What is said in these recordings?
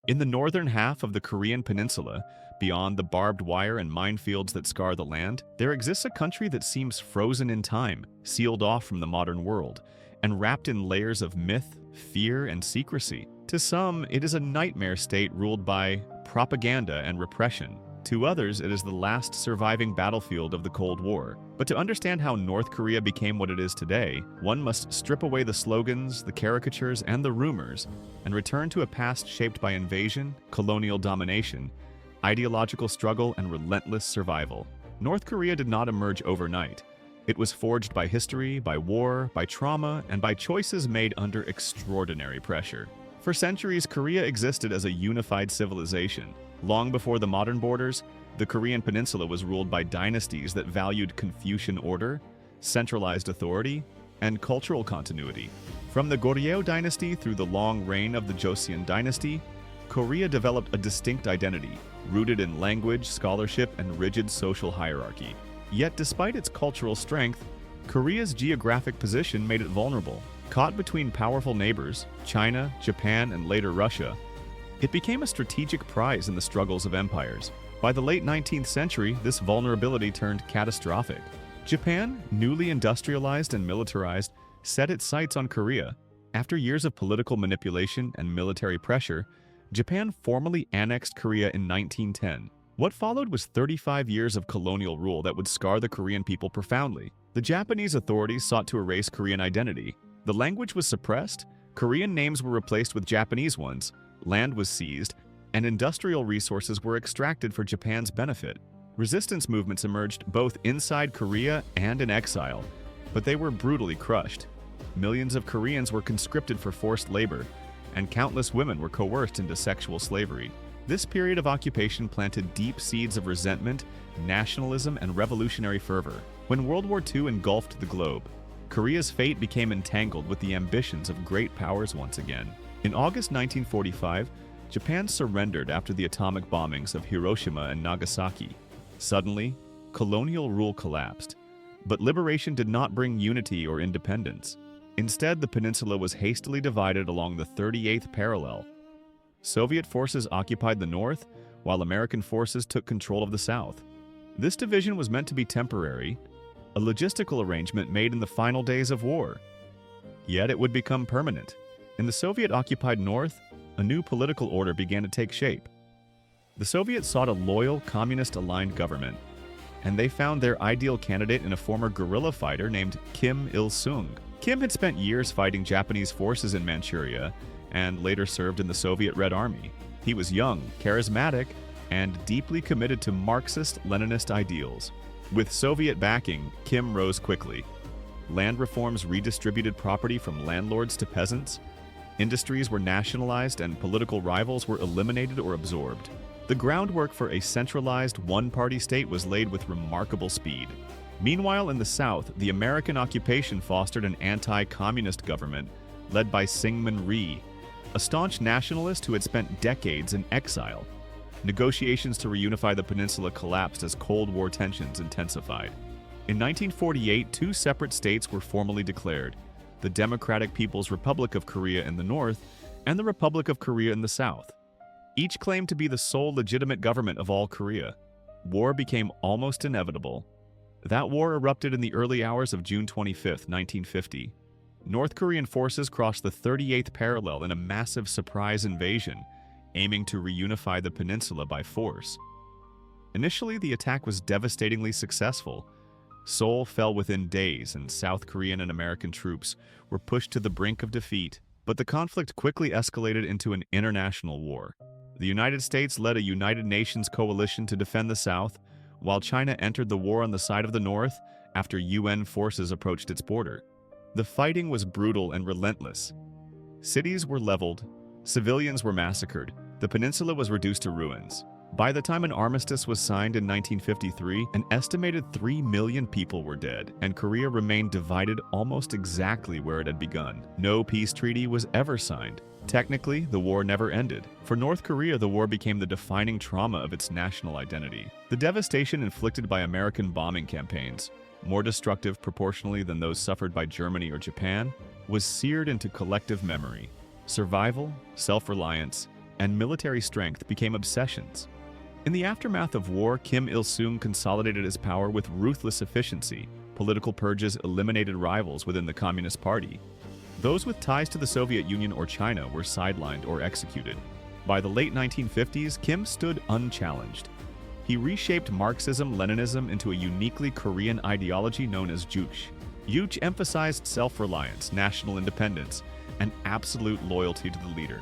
In the northern half of the Korean Peninsula, beyond the barbed wire and minefields that scar the land, there exists a country that seems frozen in time, sealed off from the modern world, and wrapped in layers of myth, fear, and secrecy. To some, it is a nightmare state ruled by propaganda and repression. To others, it is the last surviving battlefield of the Cold War. But to understand how North Korea became what it is today, one must strip away the slogans, the caricatures, and the rumors, and return to a past shaped by invasion, colonial domination, ideological struggle, and relentless survival. North Korea did not emerge overnight. It was forged by history, by war, by trauma, and by choices made under extraordinary pressure. For centuries, Korea existed as a unified civilization. Long before the modern borders, the Korean Peninsula was ruled by dynasties that valued Confucian order, centralized authority, and cultural continuity. From the Goryeo dynasty through the long reign of the Joseon dynasty, Korea developed a distinct identity, rooted in language, scholarship, and rigid social hierarchy. Yet despite its cultural strength, Korea's geographic position made it vulnerable. Caught between powerful neighbors, China, Japan, and later Russia, it became a strategic prize in the struggles of empires. By the late 19th century, this vulnerability turned catastrophic. Japan, newly industrialized and militarized, set its sights on Korea. After years of political manipulation and military pressure, Japan formally annexed Korea in 1910. What followed was 35 years of colonial rule that would scar the Korean people profoundly. The Japanese authorities sought to erase Korean identity. The language was suppressed, Korean names were replaced with Japanese ones, land was seized, and industrial resources were extracted for Japan's benefit. Resistance movements emerged both inside Korea and in exile, but they were brutally crushed. Millions of Koreans were conscripted for forced labor, and countless women were coerced into sexual slavery. This period of occupation planted deep seeds of resentment, nationalism, and revolutionary fervor. When World War II engulfed the globe, Korea's fate became entangled with the ambitions of great powers once again. In August 1945, Japan surrendered after the atomic bombings of Hiroshima and Nagasaki. Suddenly, colonial rule collapsed. But liberation did not bring unity or independence. Instead, the peninsula was hastily divided along the 38th parallel. Soviet forces occupied the north, while American forces took control of the south. This division was meant to be temporary, a logistical arrangement made in the final days of war. Yet it would become permanent. In the Soviet-occupied north, a new political order began to take shape. The Soviets sought a loyal, communist-aligned government, and they found their ideal candidate in a former guerrilla fighter named Kim Il-sung. Kim had spent years fighting Japanese forces in Manchuria and later served in the Soviet Red Army. He was young, charismatic, and deeply committed to Marxist-Leninist ideals. With Soviet backing, Kim rose quickly. Land reforms redistributed property from landlords to peasants. Industries were nationalized and political rivals were eliminated or absorbed. The groundwork for a centralized one-party state was laid with remarkable speed. Meanwhile, in the South, the American occupation fostered an anti-communist government led by Syngman Rhee, a staunch nationalist who had spent decades in exile. Negotiations to reunify the peninsula collapsed as Cold War tensions intensified. In 1948, two separate states were formally declared: the Democratic People's Republic of Korea in the north and the Republic of Korea in the south. Each claimed to be the sole legitimate government of all Korea. War became almost inevitable. That war erupted in the early hours of June 25, 1950. North Korean forces crossed the 38th parallel in a massive surprise invasion, aiming to reunify the peninsula by force. Initially, the attack was devastatingly successful. Seoul fell within days, and South Korean and American troops were pushed to the brink of defeat. But the conflict quickly escalated into an international war. The United States led a United Nations coalition to defend the South, while China entered the war on the side of the North after UN forces approached its border. The fighting was brutal and relentless. Cities were leveled, civilians were massacred, the peninsula was reduced to ruins. By the time an armistice was signed in 1953, an estimated 3 million people were dead, and Korea remained divided almost exactly where it had begun. No peace treaty was ever signed. Technically, the war never ended. For North Korea, the war became the defining trauma of its national identity. The devastation inflicted by American bombing campaigns, more destructive proportionally than those suffered by Germany or Japan, was seared into collective memory. Survival, self-reliance, and military strength became obsessions. In the aftermath of war, Kim Il-sung consolidated his power with ruthless efficiency. Political purges eliminated rivals within the Communist Party. Those with ties to the Soviet Union or China were sidelined or executed. By the late 1950s, Kim stood unchallenged. He reshaped Marxism-Leninism into a uniquely Korean ideology known as Juche. Juche emphasized self-reliance, national independence, and absolute loyalty to the leader.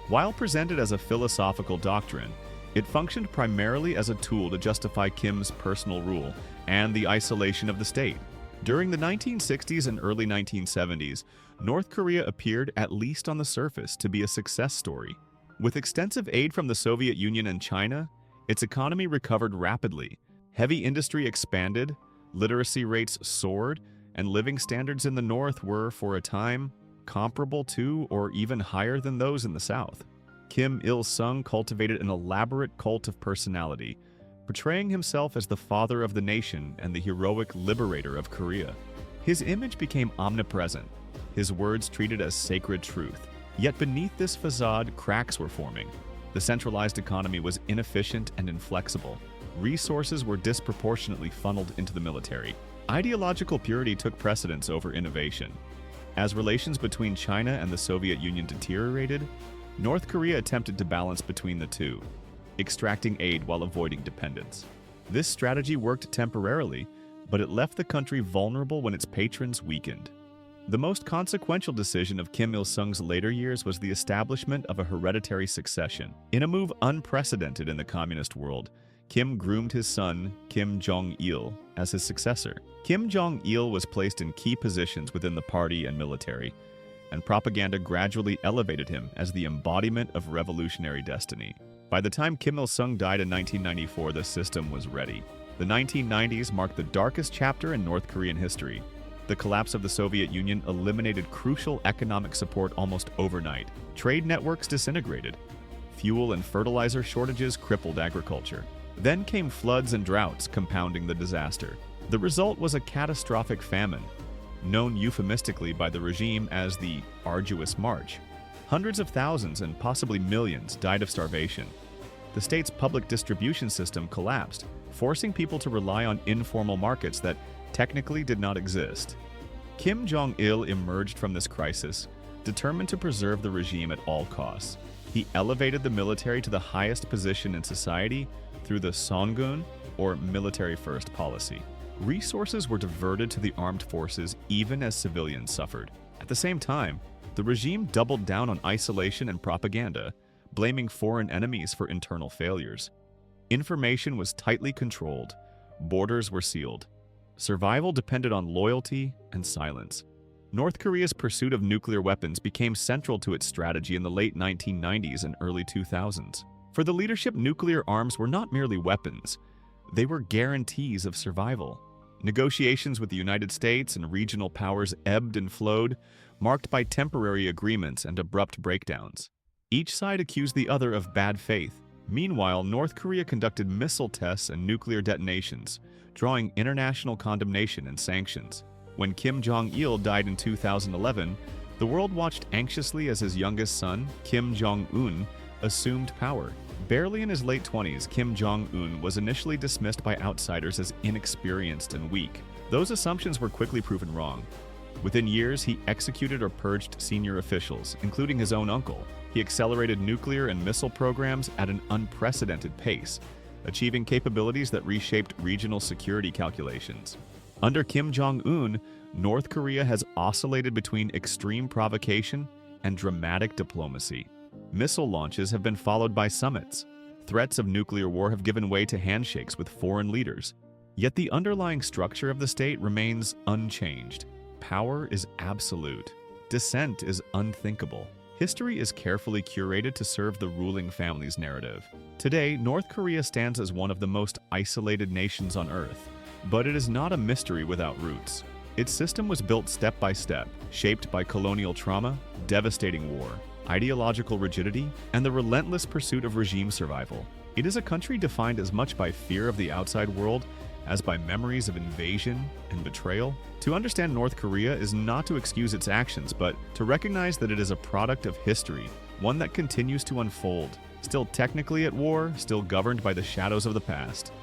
While presented as a philosophical doctrine, it functioned primarily as a tool to justify Kim's personal rule and the isolation of the state. During the 1960s and early 1970s, North Korea appeared, at least on the surface, to be a success story. With extensive aid from the Soviet Union and China, its economy recovered rapidly. Heavy industry expanded, literacy rates soared, and living standards in the North were, for a time, comparable to or even higher than those in the South. Kim Il-sung cultivated an elaborate cult of personality, portraying himself as the father of the nation and the heroic liberator of Korea. His image became omnipresent, his words treated as sacred truth. Yet beneath this facade, cracks were forming. The centralized economy was inefficient and inflexible. Resources were disproportionately funneled into the military. Ideological purity took precedence over innovation. As relations between China and the Soviet Union deteriorated, North Korea attempted to balance between the two, extracting aid while avoiding dependence. This strategy worked temporarily, but it left the country vulnerable when its patrons weakened. The most consequential decision of Kim Il-sung's later years was the establishment of a hereditary succession. In a move unprecedented in the communist world, Kim groomed his son, Kim Jong Il, as his successor. Kim Jong Il was placed in key positions within the party and military, and propaganda gradually elevated him as the embodiment of revolutionary destiny. By the time Kim Il-sung died in 1994, the system was ready. The 1990s marked the darkest chapter in North Korean history. The collapse of the Soviet Union eliminated crucial economic support almost overnight. Trade networks disintegrated. Fuel and fertilizer shortages crippled agriculture. Then came floods and droughts, compounding the disaster. The result was a catastrophic famine, known euphemistically by the regime as the Arduous March. Hundreds of thousands and possibly millions died of starvation. The state's public distribution system collapsed, forcing people to rely on informal markets that technically did not exist. Kim Jong-il emerged from this crisis, determined to preserve the regime at all costs. He elevated the military to the highest position in society through the Songun, or military-first policy. Resources were diverted to the armed forces even as civilians suffered. At the same time, the regime doubled down on isolation and propaganda, blaming foreign enemies for internal failures. Information was tightly controlled, borders were sealed. Survival depended on loyalty and silence. North Korea's pursuit of nuclear weapons became central to its strategy in the late 1990s and early 2000s. For the leadership, nuclear arms were not merely weapons, they were guarantees of survival. Negotiations with the United States and regional powers ebbed and flowed, marked by temporary agreements and abrupt breakdowns. Each side accused the other of bad faith. Meanwhile, North Korea conducted missile tests and nuclear detonations, drawing international condemnation and sanctions. When Kim Jong-il died in 2011, the world watched anxiously as his youngest son, Kim Jong Un, assumed power. Barely in his late 20s, Kim Jong Un was initially dismissed by outsiders as inexperienced and weak. Those assumptions were quickly proven wrong. Within years, he executed or purged senior officials, including his own uncle. He accelerated nuclear and missile programs at an unprecedented pace, achieving capabilities that reshaped regional security calculations. Under Kim Jong-un, North Korea has oscillated between extreme provocation and dramatic diplomacy. Missile launches have been followed by summits. Threats of nuclear war have given way to handshakes with foreign leaders. Yet the underlying structure of the state remains unchanged. Power is absolute. Dissent is unthinkable. History is carefully curated to serve the ruling family's narrative. Today, North Korea stands as one of the most isolated nations on Earth. But it is not a mystery without roots. Its system was built step by step, shaped by colonial trauma, devastating war, ideological rigidity, and the relentless pursuit of regime survival. It is a country defined as much by fear of the outside world as by memories of invasion and betrayal. To understand North Korea is not to excuse its actions, but to recognize that it is a product of history, one that continues to unfold. Still technically at war, still governed by the shadows of the past.